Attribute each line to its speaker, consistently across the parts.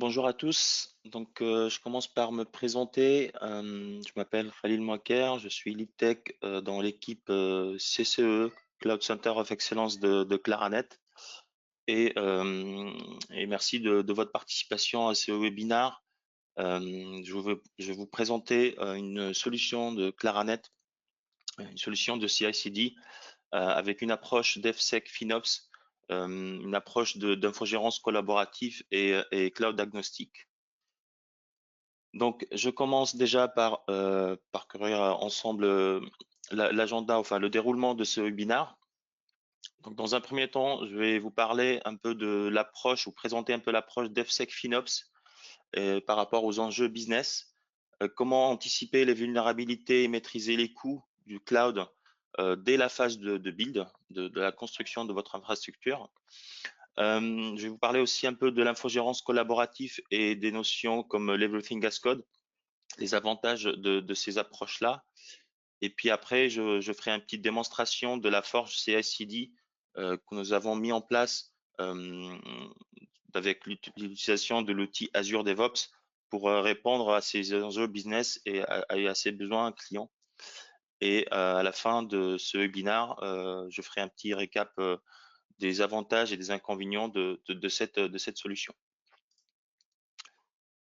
Speaker 1: Bonjour à tous. Je commence par me présenter. Je m'appelle Khalil Moaker. Je suis lead tech dans l'équipe CCE, Cloud Center of Excellence de Claranet. Et, euh, et merci de votre participation à ce webinaire. Je vais vous présenter une solution de Claranet, une solution de CI/CD avec une approche DevSec FinOps, une approche d'infogérance collaborative et cloud agnostique. Donc, je commence déjà par parcourir ensemble l'agenda, enfin le déroulement de ce webinaire. Donc, dans un premier temps, je vais vous parler un peu de l'approche ou présenter un peu l'approche DevSec FinOps par rapport aux enjeux business. Comment anticiper les vulnérabilités et maîtriser les coûts du cloud dès la phase de build, de la construction de votre infrastructure. Je vais vous parler aussi un peu de l'infogérance collaborative et des notions comme l'Everything as Code, les avantages de ces approches-là. Et puis après, je ferai une petite démonstration de la forge CI/CD que nous avons mis en place avec l'utilisation de l'outil Azure DevOps pour répondre à ces enjeux business et à ces besoins clients. Et à la fin de ce webinaire, je ferai un petit récap des avantages et des inconvénients de cette solution.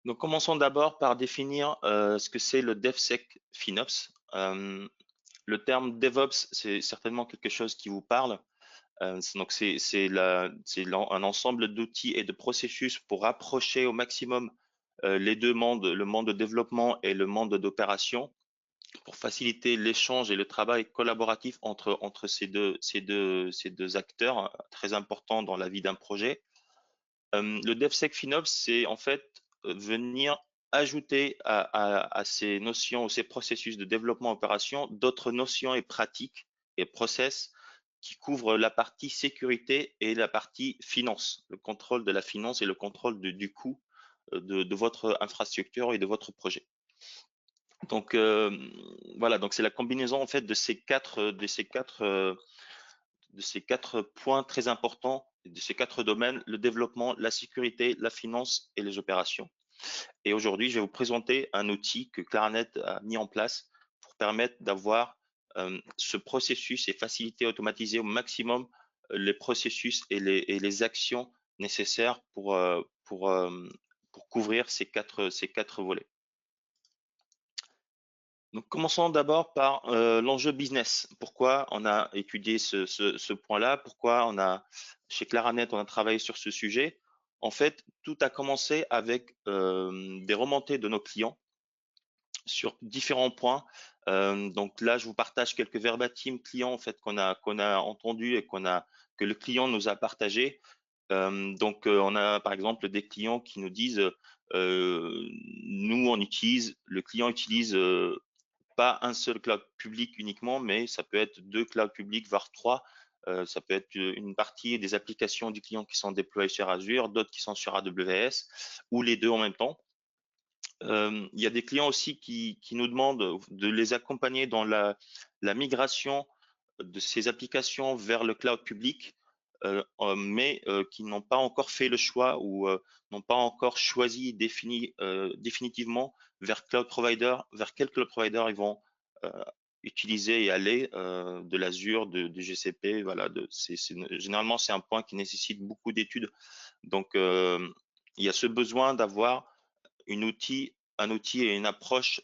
Speaker 1: Donc, commençons d'abord par définir ce que c'est le DevSec FinOps. Le terme DevOps, c'est certainement quelque chose qui vous parle. Donc, c'est un ensemble d'outils et de processus pour rapprocher au maximum les deux mondes, le monde de développement et le monde d'opération, pour faciliter l'échange et le travail collaboratif entre ces deux acteurs très importants dans la vie d'un projet. Le DevSec FinOps, c'est en fait venir ajouter à ces notions ou ces processus de développement opération d'autres notions et pratiques et process qui couvrent la partie sécurité et la partie finance, le contrôle de la finance et le contrôle du coût de votre infrastructure et de votre projet. Donc voilà, donc c'est la combinaison en fait de ces quatre points très importants, de ces quatre domaines, le développement, la sécurité, la finance et les opérations. Et aujourd'hui, je vais vous présenter un outil que Claranet a mis en place pour permettre d'avoir ce processus et faciliter, automatiser au maximum les processus et les actions nécessaires pour couvrir ces quatre volets. Donc, commençons d'abord par l'enjeu business. Pourquoi on a étudié ce point-là? Pourquoi chez Claranet, on a travaillé sur ce sujet? En fait, tout a commencé avec des remontées de nos clients sur différents points. Donc là, je vous partage quelques verbatim clients en fait qu'on a entendu et que le client nous a partagé. On a par exemple des clients qui nous disent nous le client utilise pas un seul cloud public uniquement, mais ça peut être deux clouds publics, voire trois. Ça peut être une partie des applications du client qui sont déployées sur Azure, d'autres qui sont sur AWS, ou les deux en même temps. Il y a des clients aussi qui nous demandent de les accompagner dans la migration de ces applications vers le cloud public, mais qui n'ont pas encore fait le choix ou n'ont pas encore choisi définitivement vers quel cloud provider ils vont utiliser et aller de l'Azure, du GCP. Voilà, généralement c'est un point qui nécessite beaucoup d'études. Donc il y a ce besoin d'avoir un outil et une approche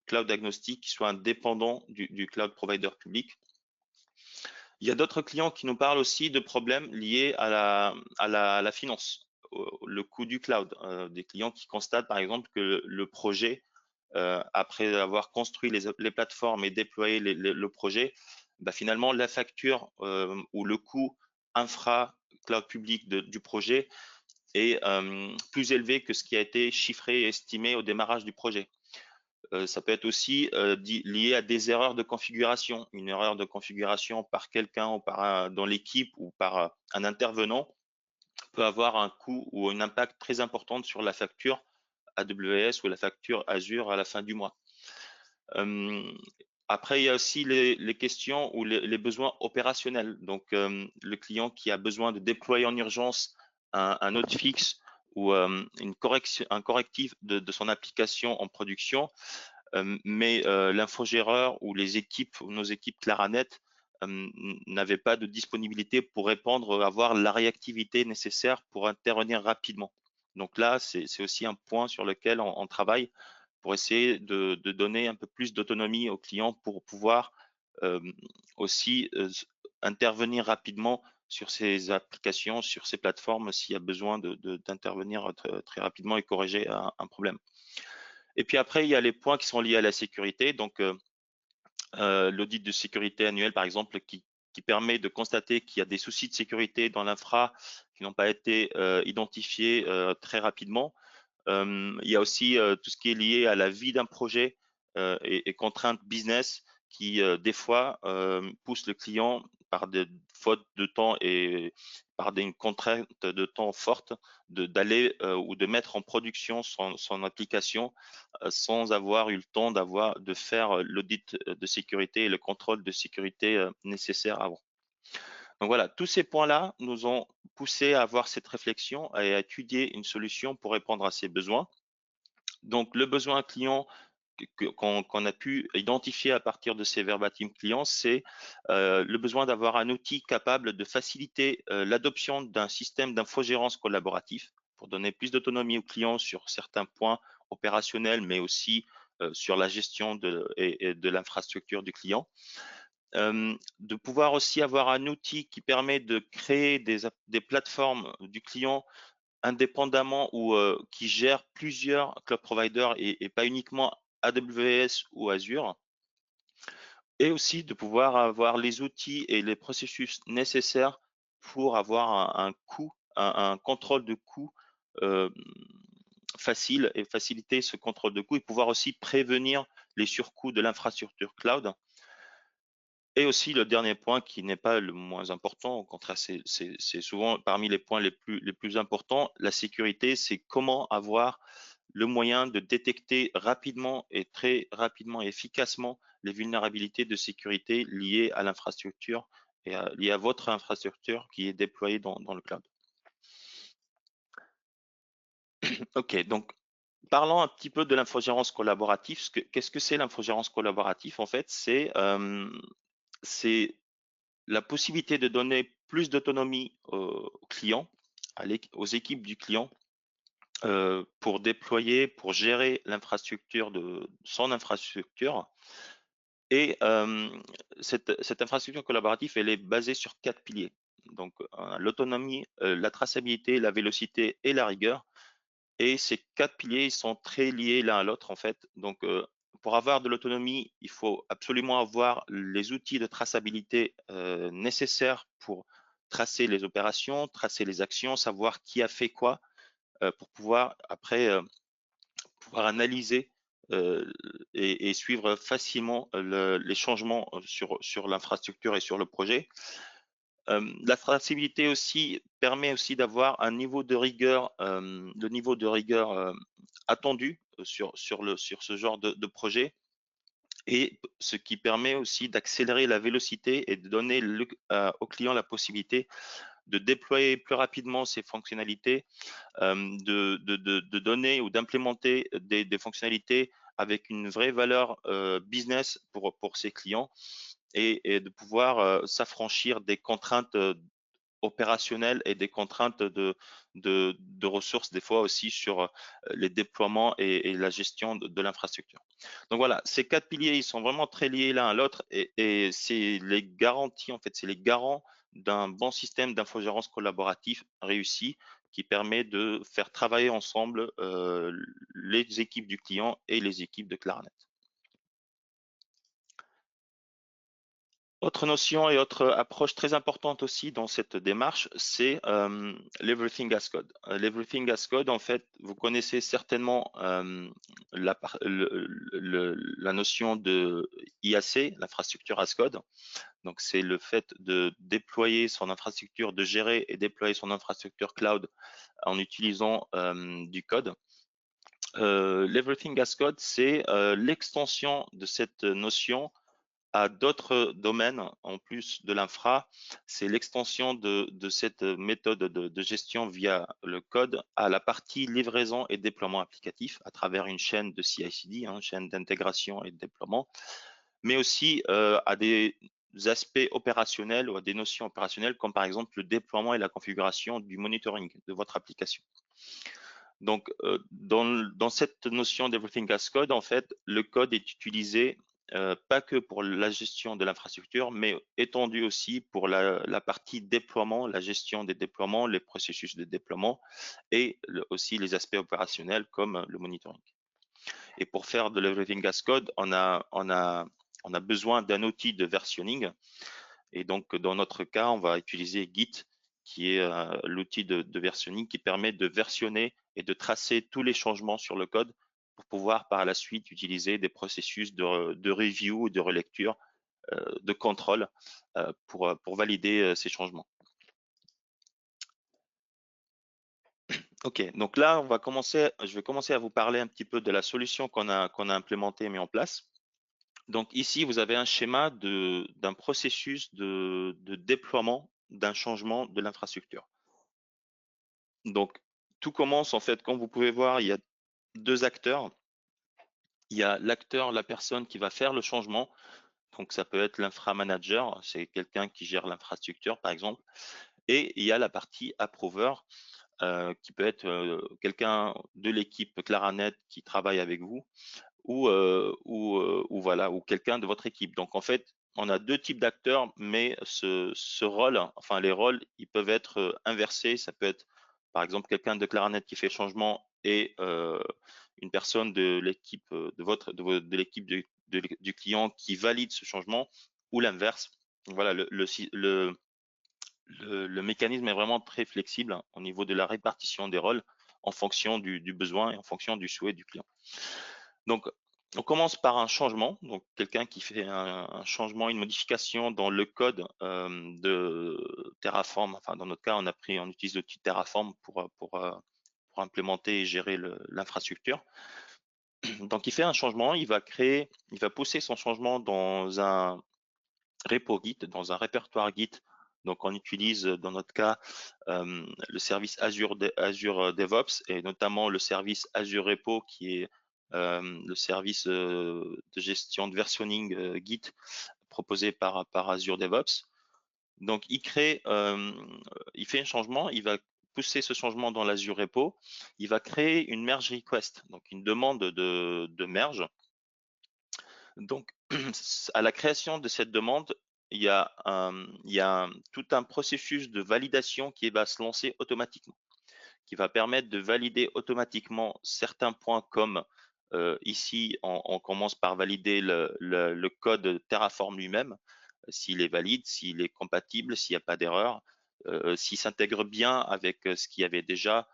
Speaker 1: cloud agnostique qui soit indépendant du cloud provider public. Il y a d'autres clients qui nous parlent aussi de problèmes liés à la finance, le coût du cloud. Des clients qui constatent par exemple que le projet, après avoir construit les plateformes et déployé le projet, bah, finalement la facture ou le coût infra cloud public du projet est plus élevé que ce qui a été chiffré et estimé au démarrage du projet. Ça peut être aussi lié à des erreurs de configuration. Une erreur de configuration par quelqu'un ou dans l'équipe ou par un intervenant peut avoir un coût ou un impact très important sur la facture AWS ou la facture Azure à la fin du mois. Après, il y a aussi les questions ou les besoins opérationnels. Donc, le client qui a besoin de déployer en urgence un hotfix ou un correctif de son application en production, mais l'infogéreur ou les équipes, ou nos équipes Claranet n'avaient pas de disponibilité pour répondre, avoir la réactivité nécessaire pour intervenir rapidement. Donc là, c'est aussi un point sur lequel on travaille pour essayer de donner un peu plus d'autonomie aux clients pour pouvoir aussi intervenir rapidement sur ces applications, sur ces plateformes, s'il y a besoin d'intervenir très rapidement et corriger un problème. Et puis après, il y a les points qui sont liés à la sécurité. Donc, l'audit de sécurité annuel, par exemple, qui permet de constater qu'il y a des soucis de sécurité dans l'infra qui n'ont pas été identifiés très rapidement. Il y a aussi tout ce qui est lié à la vie d'un projet et contraintes business qui, des fois, poussent le client par des fautes de temps et par des contraintes de temps fortes d'aller ou de mettre en production son application sans avoir eu le temps de faire l'audit de sécurité et le contrôle de sécurité nécessaire avant. Donc voilà, tous ces points-là nous ont poussé à avoir cette réflexion et à étudier une solution pour répondre à ces besoins. Donc, le besoin client qu'on a pu identifier à partir de ces verbatim clients, c'est le besoin d'avoir un outil capable de faciliter l'adoption d'un système d'infogérance collaboratif pour donner plus d'autonomie aux clients sur certains points opérationnels, mais aussi sur la gestion et de l'infrastructure du client. De pouvoir aussi avoir un outil qui permet de créer des plateformes du client indépendamment ou qui gèrent plusieurs cloud providers et pas uniquement AWS ou Azure. Et aussi de pouvoir avoir les outils et les processus nécessaires pour avoir un coût, un contrôle de coût facile et faciliter ce contrôle de coût et pouvoir aussi prévenir les surcoûts de l'infrastructure cloud. Et aussi le dernier point qui n'est pas le moins important, au contraire, c'est souvent parmi les points les plus importants, la sécurité, c'est comment avoir le moyen de détecter rapidement et très rapidement et efficacement les vulnérabilités de sécurité liées à l'infrastructure et liées à votre infrastructure qui est déployée dans le cloud. Ok, donc parlons un petit peu de l'infogérance collaborative. Qu'est-ce que c'est l'infogérance collaborative? En fait, c'est la possibilité de donner plus d'autonomie aux clients, aux équipes du client, pour déployer, pour gérer l'infrastructure de son infrastructure. Et cette infrastructure collaborative, elle est basée sur 4 piliers. Donc, l'autonomie, la traçabilité, la vélocité et la rigueur. Et ces 4 piliers, ils sont très liés l'un à l'autre, en fait. Donc, pour avoir de l'autonomie, il faut absolument avoir les outils de traçabilité nécessaires pour tracer les opérations, tracer les actions, savoir qui a fait quoi, pour pouvoir après pouvoir analyser et suivre facilement les changements sur l'infrastructure et sur le projet. La traçabilité aussi permet aussi d'avoir un niveau de rigueur, le niveau de rigueur attendu sur ce genre de projet, et ce qui permet aussi d'accélérer la vélocité et de donner au client la possibilité de déployer plus rapidement ses fonctionnalités, de donner ou d'implémenter des fonctionnalités avec une vraie valeur business pour ses clients, et de pouvoir s'affranchir des contraintes opérationnelles et des contraintes de ressources, des fois aussi sur les déploiements et la gestion de l'infrastructure. Donc voilà, ces 4 piliers, ils sont vraiment très liés l'un à l'autre, et c'est les garanties, en fait, c'est les garants d'un bon système d'infogérance collaboratif réussi qui permet de faire travailler ensemble les équipes du client et les équipes de Claranet. Autre notion et autre approche très importante aussi dans cette démarche, c'est l'Everything as Code. L'Everything as Code, en fait, vous connaissez certainement la notion de IAC, l'infrastructure as Code. Donc, c'est le fait de déployer son infrastructure, de gérer et déployer son infrastructure cloud en utilisant du code. L'Everything as Code, c'est l'extension de cette notion à d'autres domaines en plus de l'infra. C'est l'extension de cette méthode de gestion via le code à la partie livraison et déploiement applicatif à travers une chaîne de CI/CD, chaîne d'intégration et de déploiement, mais aussi à des aspects opérationnels ou à des notions opérationnelles comme par exemple le déploiement et la configuration du monitoring de votre application. Donc, dans cette notion d'Everything as Code, en fait, le code est utilisé pas que pour la gestion de l'infrastructure, mais étendu aussi pour la partie déploiement, la gestion des déploiements, les processus de déploiement et aussi les aspects opérationnels comme le monitoring. Et pour faire de l'Everything as Code, on a besoin d'un outil de versionning. Et donc, dans notre cas, on va utiliser Git, qui est l'outil de versionning qui permet de versionner et de tracer tous les changements sur le code pour pouvoir par la suite utiliser des processus de review, de relecture, de contrôle pour valider ces changements. Ok, donc là, je vais commencer à vous parler un petit peu de la solution qu'on a implémentée et mis en place. Donc ici, vous avez un schéma d'un processus de déploiement d'un changement de l'infrastructure. Donc, tout commence en fait, comme vous pouvez voir, il y a deux acteurs. Il y a l'acteur, la personne qui va faire le changement. Donc, ça peut être l'infra-manager, c'est quelqu'un qui gère l'infrastructure, par exemple. Et il y a la partie approver, qui peut être quelqu'un de l'équipe Claranet qui travaille avec vous ou voilà, ou quelqu'un de votre équipe. Donc, en fait, on a deux types d'acteurs, mais ce rôle, enfin, les rôles, ils peuvent être inversés. Ça peut être, par exemple, quelqu'un de Claranet qui fait le changement et une personne de l'équipe de l'équipe du client qui valide ce changement, ou l'inverse. Voilà, le mécanisme est vraiment très flexible au niveau de la répartition des rôles en fonction du besoin et en fonction du souhait du client. Donc, on commence par un changement, donc quelqu'un qui fait un changement, une modification dans le code de Terraform. Enfin, dans notre cas, on utilise l'outil Terraform pour implémenter et gérer l'infrastructure. Donc, il fait un changement, il va pousser son changement dans un repo Git, dans un répertoire Git. Donc, on utilise dans notre cas le service Azure DevOps et notamment le service Azure Repo qui est le service de gestion de versionning Git proposé par Azure DevOps. Donc, il fait un changement, il va pousser ce changement dans l'Azure Repo, il va créer une merge request, donc une demande de merge. Donc, à la création de cette demande, il y a tout un processus de validation qui va se lancer automatiquement, qui va permettre de valider automatiquement certains points comme ici, on commence par valider le code Terraform lui-même, s'il est valide, s'il est compatible, s'il n'y a pas d'erreur, s'il s'intègre bien avec ce qu'il y avait déjà,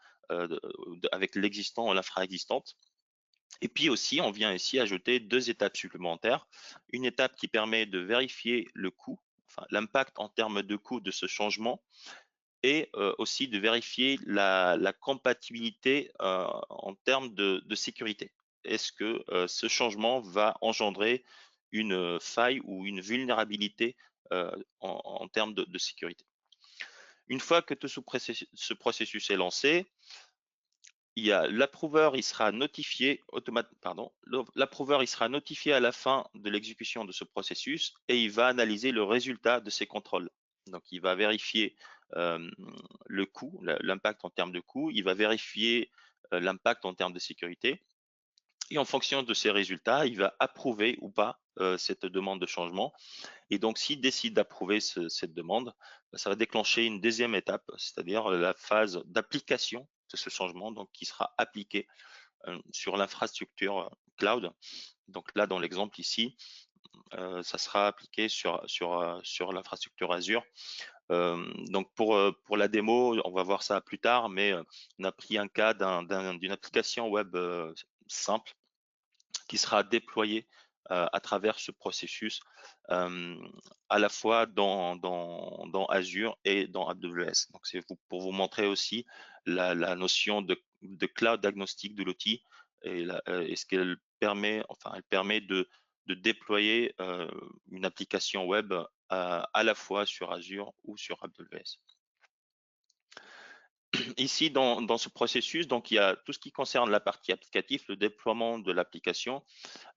Speaker 1: avec l'existant ou l'infra existante. Et puis aussi, on vient ici ajouter deux étapes supplémentaires. Une étape qui permet de vérifier le coût, enfin l'impact en termes de coût de ce changement, et aussi de vérifier la compatibilité en termes de sécurité. Est-ce que ce changement va engendrer une faille ou une vulnérabilité en termes de sécurité? Une fois que tout ce processus est lancé, il y a l'approuveur, il sera notifié l'approuveur, il sera notifié à la fin de l'exécution de ce processus et il va analyser le résultat de ces contrôles. Donc, il va vérifier le coût, l'impact en termes de coût, il va vérifier l'impact en termes de sécurité et en fonction de ces résultats, il va approuver ou pas cette demande de changement. Et donc, s'il décide d'approuver cette demande, ça va déclencher une deuxième étape, c'est-à-dire la phase d'application de ce changement, donc qui sera appliqué sur l'infrastructure cloud. Donc là, dans l'exemple ici, ça sera appliqué sur l'infrastructure Azure. Donc pour la démo, on va voir ça plus tard, mais on a pris un cas d'une application web simple qui sera déployée à travers ce processus à la fois dans Azure et dans AWS. Donc c'est pour vous montrer aussi la notion de cloud agnostique de l'outil et ce qu'elle permet, enfin elle permet de déployer une application web à la fois sur Azure ou sur AWS. Ici, dans ce processus, donc il y a tout ce qui concerne la partie applicative, le déploiement de l'application,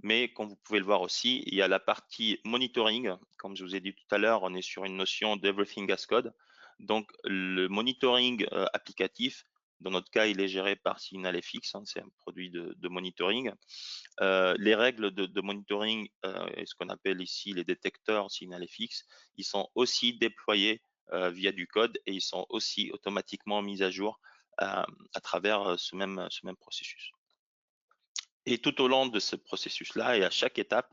Speaker 1: mais comme vous pouvez le voir aussi, il y a la partie monitoring. Comme je vous ai dit tout à l'heure, on est sur une notion d'Everything as Code. Donc, le monitoring applicatif, dans notre cas, il est géré par SignalFX, c'est un produit de monitoring. Les règles de monitoring et ce qu'on appelle ici les détecteurs SignalFX, ils sont aussi déployés via du code et ils sont aussi automatiquement mis à jour à travers ce même processus. Et tout au long de ce processus-là et à chaque étape,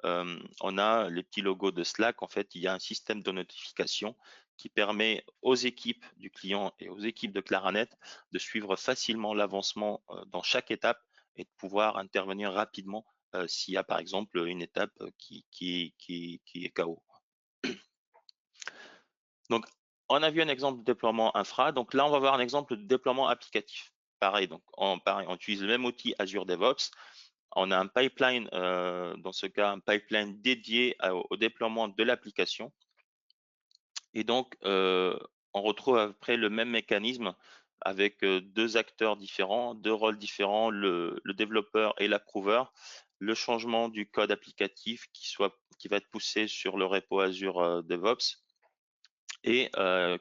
Speaker 1: on a les petits logos de Slack. En fait, il y a un système de notification qui permet aux équipes du client et aux équipes de Claranet de suivre facilement l'avancement dans chaque étape et de pouvoir intervenir rapidement s'il y a par exemple une étape qui est KO. Donc, on a vu un exemple de déploiement infra. Donc là, on va voir un exemple de déploiement applicatif. Pareil, donc on utilise le même outil Azure DevOps. On a un pipeline, dans ce cas, un pipeline dédié au déploiement de l'application. Et donc, on retrouve après le même mécanisme avec deux acteurs différents, deux rôles différents, le développeur et l'approuveur, le changement du code applicatif qui va être poussé sur le repo Azure DevOps et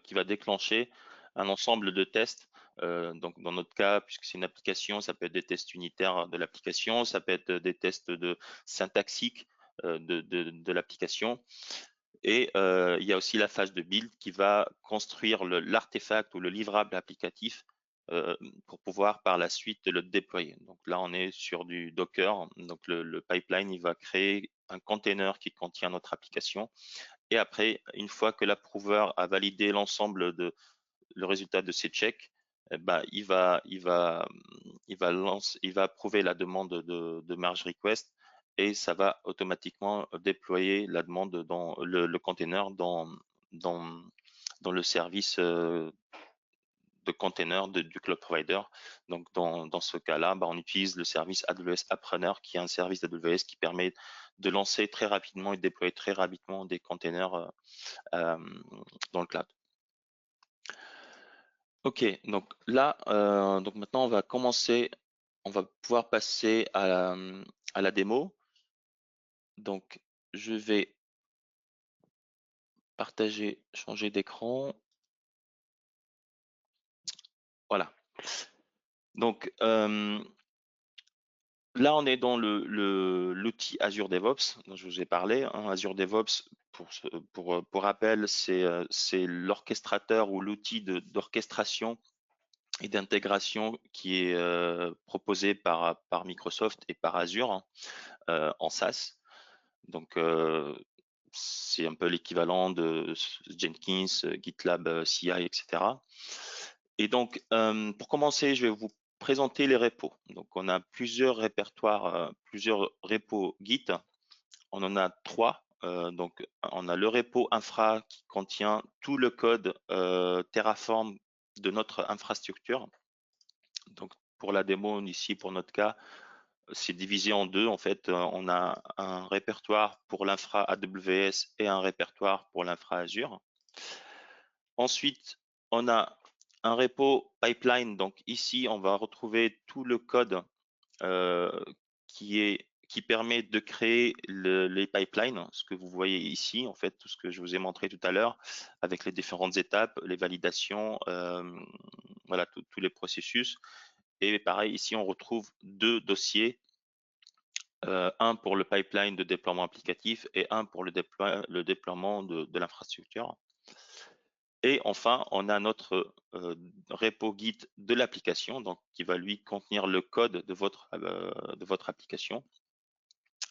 Speaker 1: qui va déclencher un ensemble de tests. Donc, dans notre cas, puisque c'est une application, ça peut être des tests unitaires de l'application, ça peut être des tests de syntaxique de l'application. Et il y a aussi la phase de build qui va construire l'artefact ou le livrable applicatif pour pouvoir par la suite le déployer. Donc là, on est sur du Docker. Donc le pipeline, il va créer un container qui contient notre application. Et après, une fois que l'approuveur a validé l'ensemble de le résultat de ses checks, il va approuver la demande de merge request et ça va automatiquement déployer la demande dans le container dans le service de container du cloud provider. Donc, dans ce cas-là, on utilise le service AWS AppRunner, qui est un service d'AWS qui permet de lancer très rapidement et de déployer très rapidement des containers dans le cloud. Ok, donc là, donc maintenant on va pouvoir passer à la démo. Donc, je vais partager, changer d'écran. Voilà. Donc, là, on est dans l'outil Azure DevOps dont je vous ai parlé. Azure DevOps, pour rappel, c'est l'orchestrateur ou l'outil d'orchestration et d'intégration qui est proposé par Microsoft et par Azure en SaaS. Donc, c'est un peu l'équivalent de Jenkins, GitLab CI, etc. Et donc, pour commencer, je vais vous présenter les repos. Donc, on a plusieurs répertoires, plusieurs repos Git. On en a 3. Donc, on a le repo infra qui contient tout le code Terraform de notre infrastructure. Donc, pour la démo ici, pour notre cas, c'est divisé en deux. En fait, on a un répertoire pour l'infra AWS et un répertoire pour l'infra Azure. Ensuite, on a un repo pipeline. Donc ici, on va retrouver tout le code qui permet de créer les pipelines, ce que vous voyez ici, en fait, tout ce que je vous ai montré tout à l'heure, avec les différentes étapes, les validations, voilà, tous les processus. Et pareil, ici, on retrouve deux dossiers, un pour le pipeline de déploiement applicatif et un pour le déploiement de l'infrastructure. Et enfin, on a notre repo Git de l'application, donc qui va lui contenir le code de votre application.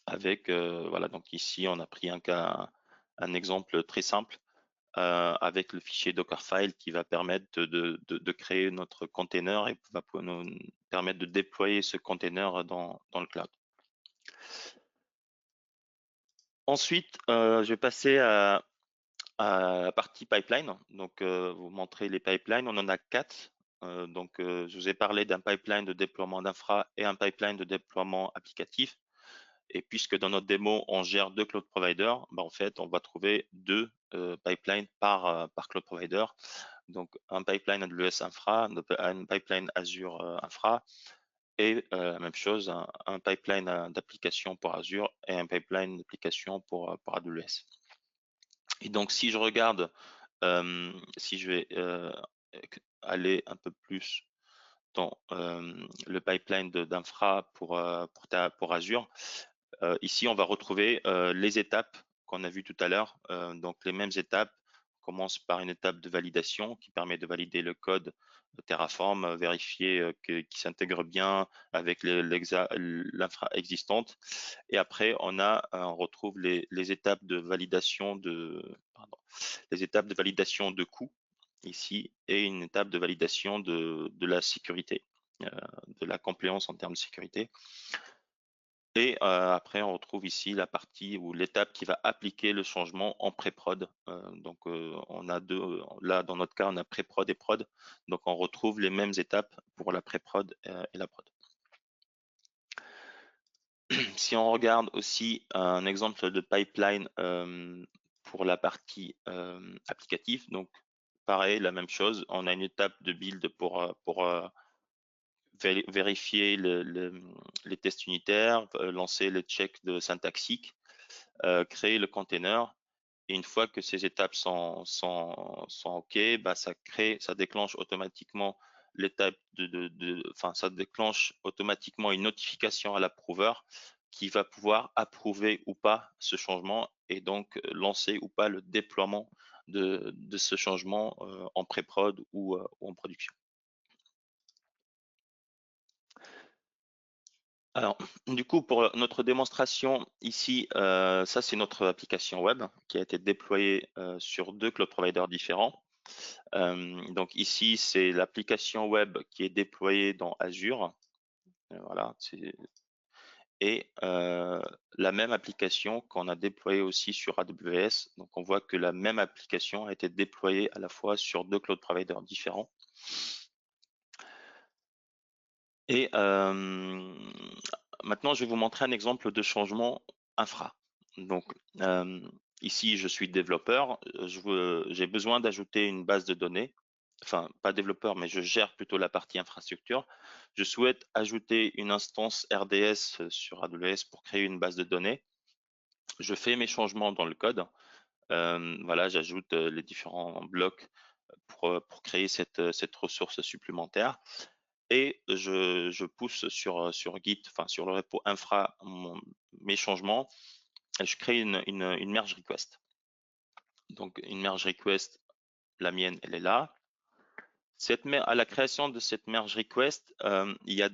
Speaker 1: Avec voilà, donc ici on a pris un exemple très simple avec le fichier Dockerfile qui va permettre de créer notre container et va nous permettre de déployer ce container dans le cloud. Ensuite, je vais passer à la partie pipeline. Donc, vous montrer les pipelines. On en a 4. Donc, je vous ai parlé d'un pipeline de déploiement d'infra et un pipeline de déploiement applicatif. Et puisque dans notre démo, on gère 2 cloud providers, bah, en fait, on va trouver 2 pipelines par cloud provider. Donc, un pipeline AWS Infra, un pipeline Azure Infra, et la même chose, un pipeline d'application pour Azure et un pipeline d'application pour AWS. Et donc, si je regarde, si je vais aller un peu plus dans le pipeline d'infra pour Azure, ici, on va retrouver les étapes qu'on a vues tout à l'heure. Donc, les mêmes étapes. On commence par une étape de validation qui permet de valider le code Terraform, vérifier qu'il s'intègre bien avec l'infra existante. Et après, on retrouve les étapes de validation les étapes de validation de coûts ici et une étape de validation de la sécurité, de la compliance en termes de sécurité. Et après, on retrouve ici la partie ou l'étape qui va appliquer le changement en pré-prod. Donc, on a là, dans notre cas, on a pré-prod et prod. Donc, on retrouve les mêmes étapes pour la pré-prod et la prod. Si on regarde aussi un exemple de pipeline pour la partie applicative, donc pareil, la même chose, on a une étape de build pour vérifier les tests unitaires, lancer les checks de syntaxique, créer le container. Et une fois que ces étapes sont OK, bah, ça déclenche automatiquement l'étape ça déclenche automatiquement une notification à l'approuveur qui va pouvoir approuver ou pas ce changement et donc lancer ou pas le déploiement de ce changement en pré-prod ou en production. Alors, du coup, pour notre démonstration ici, ça c'est notre application web qui a été déployée sur 2 cloud providers différents. Donc ici, c'est l'application web qui est déployée dans Azure. Voilà, et la même application qu'on a déployée aussi sur AWS. Donc on voit que la même application a été déployée à la fois sur 2 cloud providers différents. Et maintenant, je vais vous montrer un exemple de changement infra. Donc, ici, je suis développeur. J'ai besoin d'ajouter une base de données. Enfin, pas développeur, mais je gère plutôt la partie infrastructure. Je souhaite ajouter une instance RDS sur AWS pour créer une base de données. Je fais mes changements dans le code. Voilà, j'ajoute les différents blocs pour créer cette ressource supplémentaire. Et je pousse sur Git, enfin sur le repo infra, mes changements, et je crée une merge request. Donc une merge request, la mienne, elle est là. À la création de cette merge request, il y a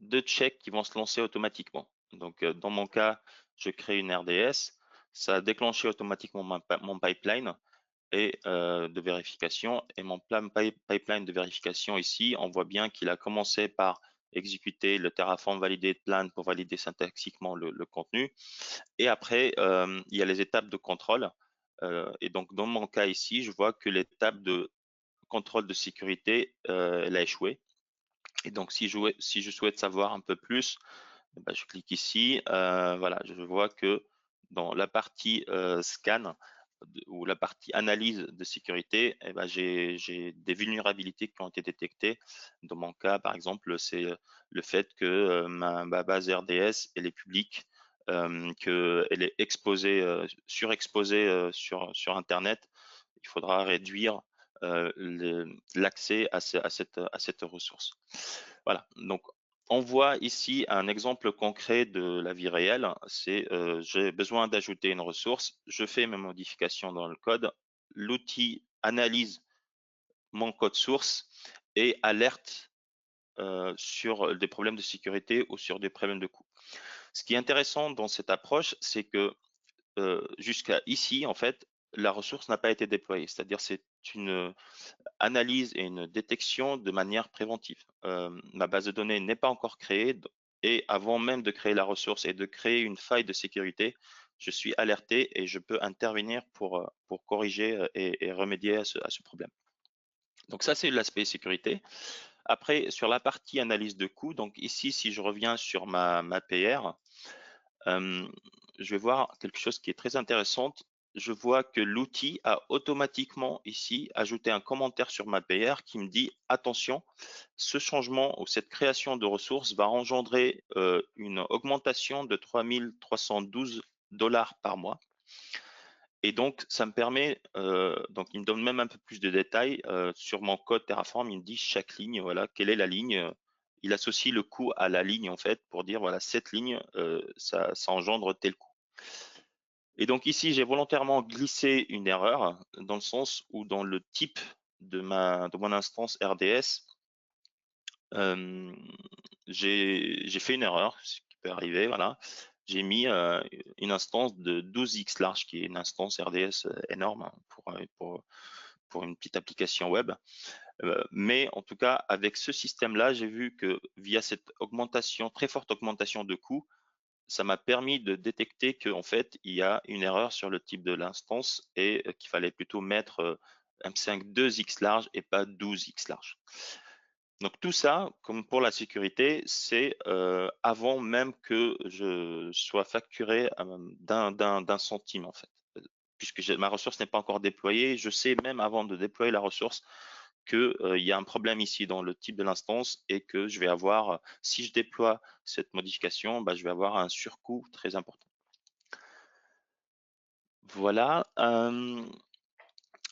Speaker 1: 2 checks qui vont se lancer automatiquement. Donc dans mon cas, je crée une RDS, ça a déclenché automatiquement mon pipeline et de vérification. Et mon pipeline de vérification ici, on voit bien qu'il a commencé par exécuter le Terraform validate plan pour valider syntaxiquement le contenu. Et après, il y a les étapes de contrôle. Et donc, dans mon cas ici, je vois que l'étape de contrôle de sécurité, elle a échoué. Et donc, si je souhaite savoir un peu plus, ben, je clique ici. Voilà, je vois que dans la partie scan ou la partie analyse de sécurité, eh ben, j'ai des vulnérabilités qui ont été détectées. Dans mon cas, par exemple, c'est le fait que ma base RDS, elle est publique, qu'elle est exposée, surexposée sur Internet. Il faudra réduire l'accès à cette ressource. Voilà, donc on voit ici un exemple concret de la vie réelle. C'est j'ai besoin d'ajouter une ressource, je fais mes modifications dans le code, l'outil analyse mon code source et alerte sur des problèmes de sécurité ou sur des problèmes de coût. Ce qui est intéressant dans cette approche, c'est que jusqu'à ici, en fait, la ressource n'a pas été déployée. C'est-à-dire c'est une analyse et une détection de manière préventive. Ma base de données n'est pas encore créée et avant même de créer la ressource et de créer une faille de sécurité, je suis alerté et je peux intervenir pour corriger et remédier à ce problème. Donc ça, c'est l'aspect sécurité. Après, sur la partie analyse de coûts, donc ici, si je reviens sur ma PR, Euh, je vais voir quelque chose qui est très intéressant. Je vois que l'outil a automatiquement ici ajouté un commentaire sur ma PR qui me dit attention, ce changement ou cette création de ressources va engendrer une augmentation de 3 312 $ par mois. Et donc, ça me permet, donc il me donne même un peu plus de détails sur mon code Terraform. Il me dit chaque ligne, voilà, quelle est la ligne. Il associe le coût à la ligne en fait pour dire voilà cette ligne, ça engendre tel coût. Et donc ici, j'ai volontairement glissé une erreur dans le sens où dans le type de mon instance RDS, j'ai fait une erreur, ce qui peut arriver, voilà. J'ai mis une instance de 12x large, qui est une instance RDS énorme hein, pour une petite application web. Mais en tout cas, avec ce système-là, j'ai vu que via cette augmentation, très forte augmentation de coûts, ça m'a permis de détecter qu'en fait, il y a une erreur sur le type de l'instance et qu'il fallait plutôt mettre M5 2x large et pas 12x large. Donc tout ça, comme pour la sécurité, c'est avant même que je sois facturé d'un centime en fait. Puisque ma ressource n'est pas encore déployée, je sais même avant de déployer la ressource qu'il y a un problème ici dans le type de l'instance et que je vais avoir, si je déploie cette modification, bah, je vais avoir un surcoût très important. Voilà.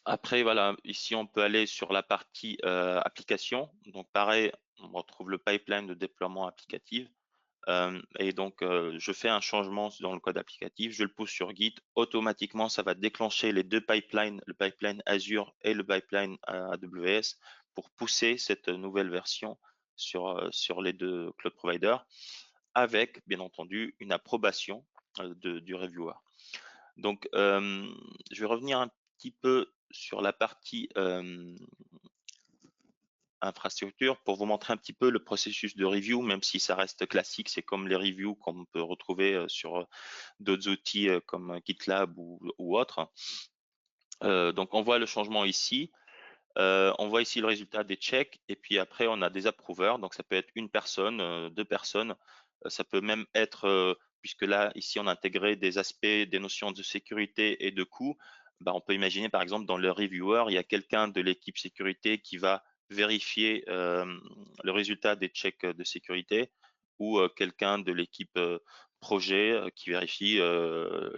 Speaker 1: Après, voilà, ici on peut aller sur la partie application. Donc pareil, on retrouve le pipeline de déploiement applicatif. Et donc, je fais un changement dans le code applicatif, je le pousse sur Git, automatiquement, ça va déclencher les deux pipelines, le pipeline Azure et le pipeline AWS, pour pousser cette nouvelle version sur les deux cloud providers, avec, bien entendu, une approbation du reviewer. Donc, je vais revenir un petit peu sur la partie infrastructure pour vous montrer un petit peu le processus de review, même si ça reste classique, c'est comme les reviews qu'on peut retrouver sur d'autres outils comme GitLab ou autres. Donc on voit le changement ici. On voit ici le résultat des checks et puis après on a des approvers. Donc ça peut être une personne, deux personnes. Ça peut même être, puisque là ici on a intégré des aspects, des notions de sécurité et de coût. Bah, on peut imaginer par exemple dans le reviewer, il y a quelqu'un de l'équipe sécurité qui va vérifier le résultat des checks de sécurité ou quelqu'un de l'équipe projet qui vérifie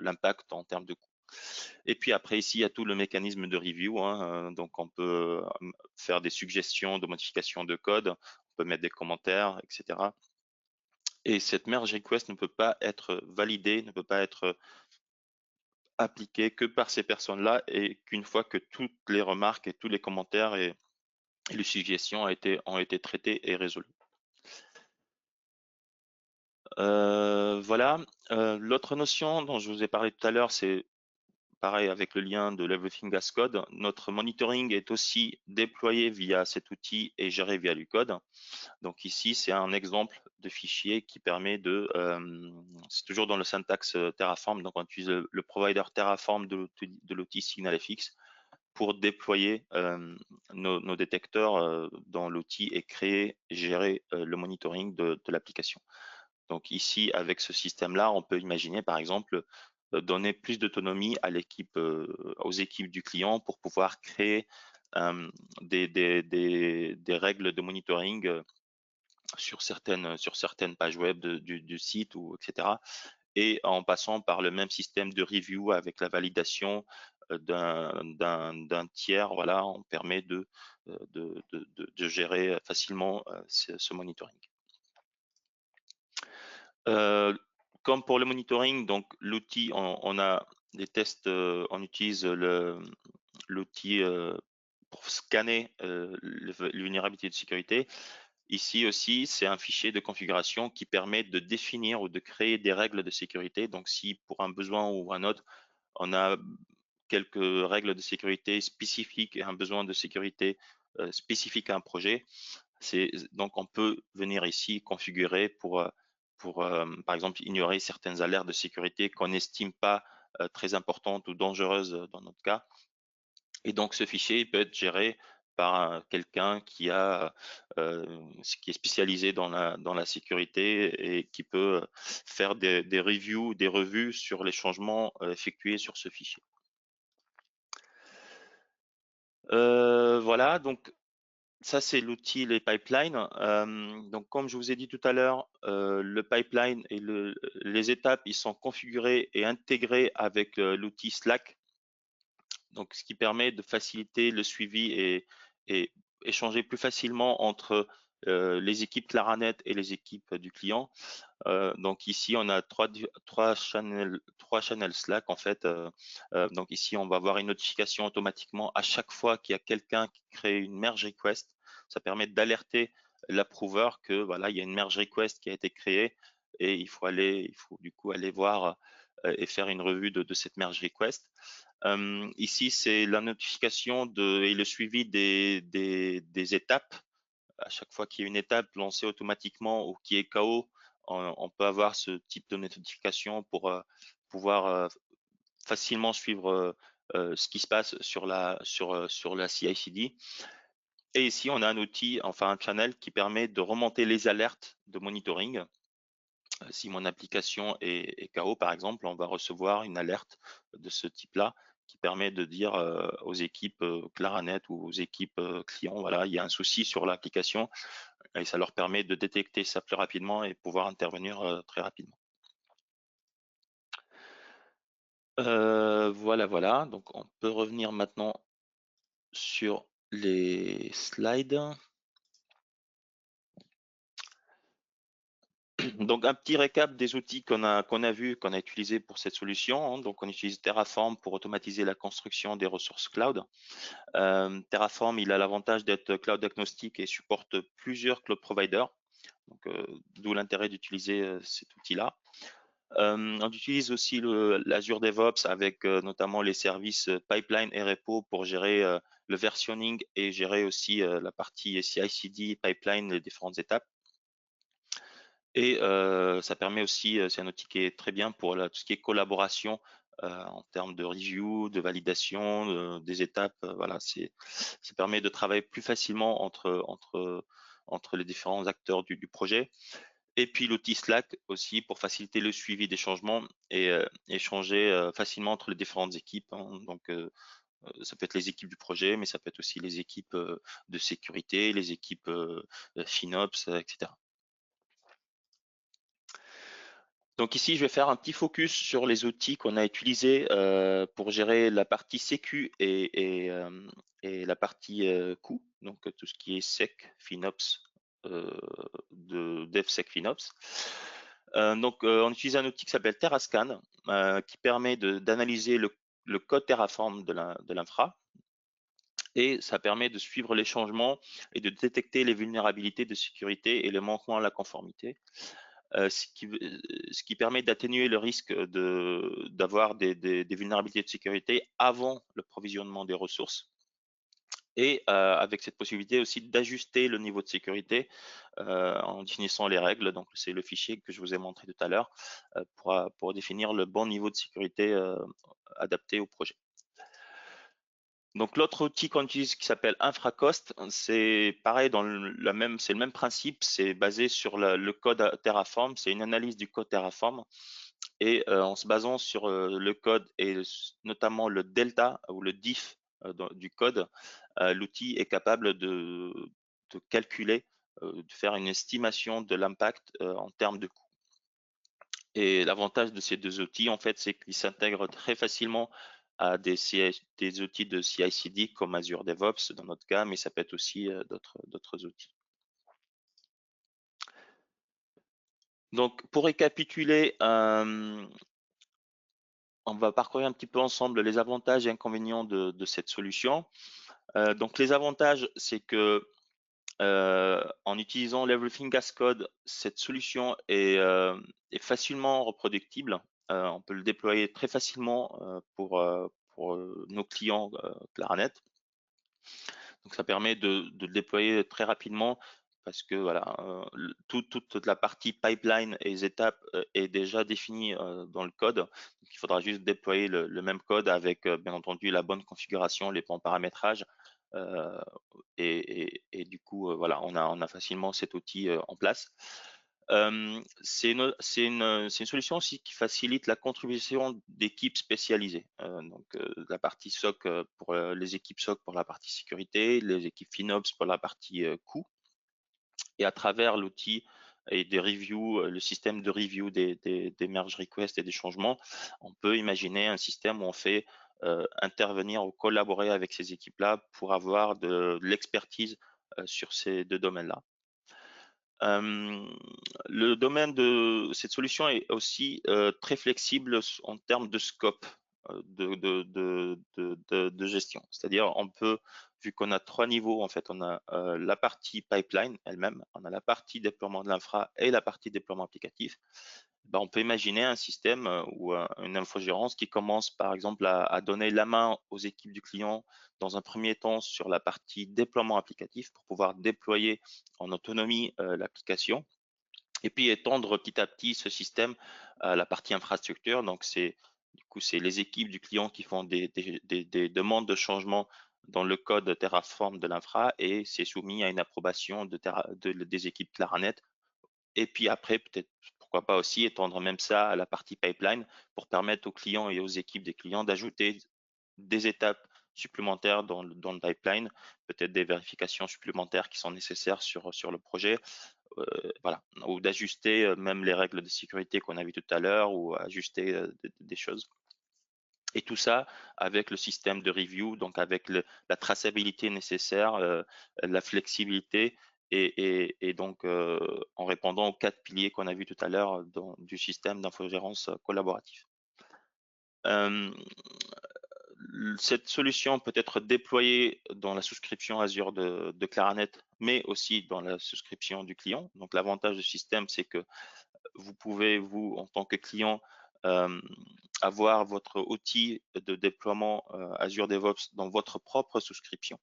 Speaker 1: l'impact en termes de coût. Et puis après, ici, il y a tout le mécanisme de review. Hein, donc, on peut faire des suggestions de modification de code, on peut mettre des commentaires, etc. Et cette merge request ne peut pas être validée, ne peut pas être appliquée que par ces personnes-là et qu'une fois que toutes les remarques et tous les commentaires et les suggestions ont été traités et résolus. Voilà. L'autre notion dont je vous ai parlé tout à l'heure, c'est pareil avec le lien de l'Everything as Code. Notre monitoring est aussi déployé via cet outil et géré via du code. Donc ici, c'est un exemple de fichier qui permet c'est toujours dans le syntaxe Terraform, donc on utilise le provider Terraform de l'outil SignalFX pour déployer nos détecteurs dans l'outil et créer, gérer le monitoring de l'application. Donc ici, avec ce système-là, on peut imaginer par exemple donner plus d'autonomie à aux équipes du client pour pouvoir créer des règles de monitoring sur certaines pages web du site ou etc. Et en passant par le même système de review avec la validation d'un tiers, voilà, on permet de gérer facilement ce monitoring. Comme pour le monitoring, donc l'outil, on a des tests, on utilise l'outil pour scanner les vulnérabilités de sécurité. Ici aussi, c'est un fichier de configuration qui permet de définir ou de créer des règles de sécurité. Donc, si pour un besoin ou un autre, on a quelques règles de sécurité spécifiques et un besoin de sécurité spécifique à un projet, donc on peut venir ici configurer pour par exemple ignorer certaines alertes de sécurité qu'on n'estime pas très importantes ou dangereuses dans notre cas. Et donc ce fichier il peut être géré par quelqu'un qui est spécialisé dans la sécurité et qui peut faire des reviews, des revues sur les changements effectués sur ce fichier. Voilà, donc ça c'est l'outil les pipelines. Donc comme je vous ai dit tout à l'heure, le pipeline et les étapes, ils sont configurés et intégrés avec l'outil Slack. Donc, ce qui permet de faciliter le suivi et échanger plus facilement entre les équipes Claranet et les équipes du client. Donc ici, on a trois channels Slack en fait. Donc ici, on va avoir une notification automatiquement à chaque fois qu'il y a quelqu'un qui crée une merge request. Ça permet d'alerter l'approver que voilà, il y a une merge request qui a été créée et il faut du coup aller voir et faire une revue de cette merge request. Ici, c'est la notification et le suivi des étapes. À chaque fois qu'il y a une étape lancée automatiquement ou qui est KO, on peut avoir ce type de notification pour pouvoir facilement suivre ce qui se passe sur la CI/CD. Et ici, on a un outil, enfin un channel qui permet de remonter les alertes de monitoring. Si mon application est KO, par exemple, on va recevoir une alerte de ce type-là qui permet de dire aux équipes Claranet ou aux équipes clients, voilà, il y a un souci sur l'application et ça leur permet de détecter ça plus rapidement et pouvoir intervenir très rapidement. Voilà. Donc, on peut revenir maintenant sur les slides. Donc, un petit récap des outils qu'on a vus, qu'on a utilisés pour cette solution. Donc, on utilise Terraform pour automatiser la construction des ressources cloud. Terraform, il a l'avantage d'être cloud agnostique et supporte plusieurs cloud providers. Donc, d'où l'intérêt d'utiliser cet outil-là. On utilise aussi l'Azure DevOps avec notamment les services pipeline et repo pour gérer le versionning et gérer aussi la partie CI/CD, pipeline, les différentes étapes. Et ça permet aussi, c'est un outil qui est très bien pour tout ce qui est collaboration en termes de review, de validation des étapes. Voilà, ça permet de travailler plus facilement entre les différents acteurs du projet. Et puis l'outil Slack aussi pour faciliter le suivi des changements et échanger facilement entre les différentes équipes, hein. Donc ça peut être les équipes du projet, mais ça peut être aussi les équipes de sécurité, les équipes FinOps, etc. Donc ici, je vais faire un petit focus sur les outils qu'on a utilisés pour gérer la partie sécu et la partie coût, donc tout ce qui est sec, FinOps, de DevSec FinOps. Donc on utilise un outil qui s'appelle Terrascan qui permet d'analyser le code Terraform de l'infra et ça permet de suivre les changements et de détecter les vulnérabilités de sécurité et les manquements à la conformité. Ce qui permet d'atténuer le risque d'avoir des vulnérabilités de sécurité avant le provisionnement des ressources. Et avec cette possibilité aussi d'ajuster le niveau de sécurité en définissant les règles. Donc, c'est le fichier que je vous ai montré tout à l'heure pour définir le bon niveau de sécurité adapté au projet. Donc l'autre outil qu'on utilise qui s'appelle Infracost, c'est pareil, c'est le même principe, c'est basé sur le code Terraform, c'est une analyse du code Terraform et en se basant sur le code et notamment le delta ou le diff du code, l'outil est capable de calculer, de faire une estimation de l'impact en termes de coût. Et l'avantage de ces deux outils, en fait, c'est qu'ils s'intègrent très facilement à des outils de CI/CD comme Azure DevOps dans notre cas, mais ça peut être aussi d'autres outils. Donc, pour récapituler, on va parcourir un petit peu ensemble les avantages et inconvénients de cette solution. Donc, les avantages, c'est que en utilisant l'Everything as Code, cette solution est facilement reproductible. On peut le déployer très facilement pour nos clients Claranet. Donc ça permet de le déployer très rapidement parce que voilà, toute la partie pipeline et les étapes est déjà définie dans le code. Donc, il faudra juste déployer le même code avec bien entendu la bonne configuration, les bons paramétrages Et du coup, voilà, on a facilement cet outil en place. C'est une solution aussi qui facilite la contribution d'équipes spécialisées. Donc, la partie SOC pour les équipes SOC pour la partie sécurité, les équipes FinOps pour la partie coût. Et à travers l'outil et des reviews, le système de review des merge requests et des changements, on peut imaginer un système où on fait intervenir ou collaborer avec ces équipes-là pour avoir de l'expertise sur ces deux domaines-là. Le domaine de cette solution est aussi très flexible en termes de scope de gestion. C'est-à-dire, on peut, vu qu'on a trois niveaux, en fait, on a la partie pipeline elle-même, on a la partie déploiement de l'infra et la partie déploiement applicatif. Ben, on peut imaginer un système ou une infogérance qui commence par exemple à donner la main aux équipes du client dans un premier temps sur la partie déploiement applicatif pour pouvoir déployer en autonomie l'application et puis étendre petit à petit ce système à la partie infrastructure. Donc du coup c'est les équipes du client qui font des demandes de changement dans le code Terraform de l'infra et c'est soumis à une approbation des équipes Claranet. Et puis après, peut-être, pourquoi pas aussi étendre même ça à la partie pipeline pour permettre aux clients et aux équipes des clients d'ajouter des étapes supplémentaires dans le pipeline, peut-être des vérifications supplémentaires qui sont nécessaires sur le projet, voilà, ou d'ajuster même les règles de sécurité qu'on a vu tout à l'heure ou ajuster des choses. Et tout ça avec le système de review, donc avec la traçabilité nécessaire, la flexibilité et donc en répondant aux 4 piliers qu'on a vus tout à l'heure du système d'infogérance collaboratif. Cette solution peut être déployée dans la souscription Azure de Claranet, mais aussi dans la souscription du client. Donc l'avantage du système, c'est que vous pouvez, vous, en tant que client, euh, avoir votre outil de déploiement Azure DevOps dans votre propre souscription.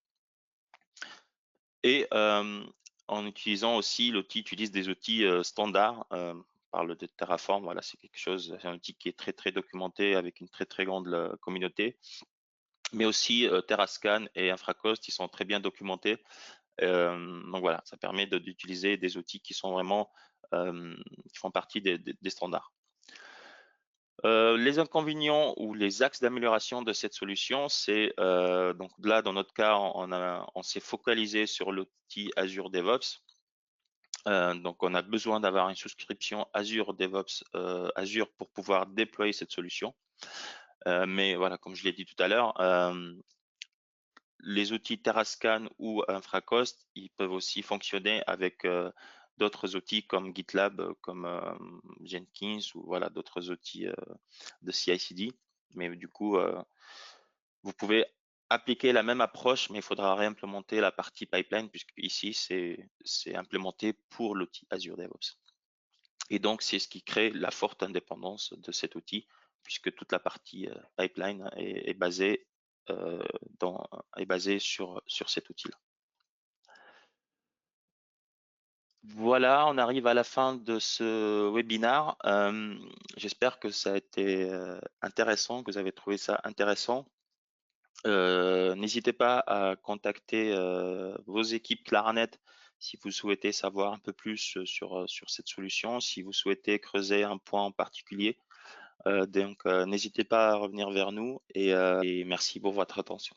Speaker 1: Et en utilisant aussi, l'outil utilise des outils standards. On parle de Terraform, voilà, c'est quelque chose, c'est un outil qui est très très documenté avec une très très grande communauté. Mais aussi Terrascan et Infracost, ils sont très bien documentés. Donc voilà, ça permet d'utiliser des outils qui sont vraiment qui font partie des standards. Les inconvénients ou les axes d'amélioration de cette solution, c'est donc là dans notre cas, on s'est focalisé sur l'outil Azure DevOps. Donc on a besoin d'avoir une souscription Azure DevOps Azure pour pouvoir déployer cette solution. Mais voilà, comme je l'ai dit tout à l'heure, les outils Terrascan ou Infracost, ils peuvent aussi fonctionner avec d'autres outils comme GitLab, comme Jenkins ou voilà d'autres outils de CI/CD. Mais du coup, vous pouvez appliquer la même approche, mais il faudra réimplémenter la partie pipeline puisque ici c'est implémenté pour l'outil Azure DevOps. Et donc c'est ce qui crée la forte indépendance de cet outil puisque toute la partie pipeline est basée sur cet outil-là. Voilà, on arrive à la fin de ce webinaire. J'espère que ça a été intéressant, que vous avez trouvé ça intéressant. N'hésitez pas à contacter vos équipes Claranet si vous souhaitez savoir un peu plus sur cette solution, si vous souhaitez creuser un point en particulier. Donc, n'hésitez pas à revenir vers nous et merci pour votre attention.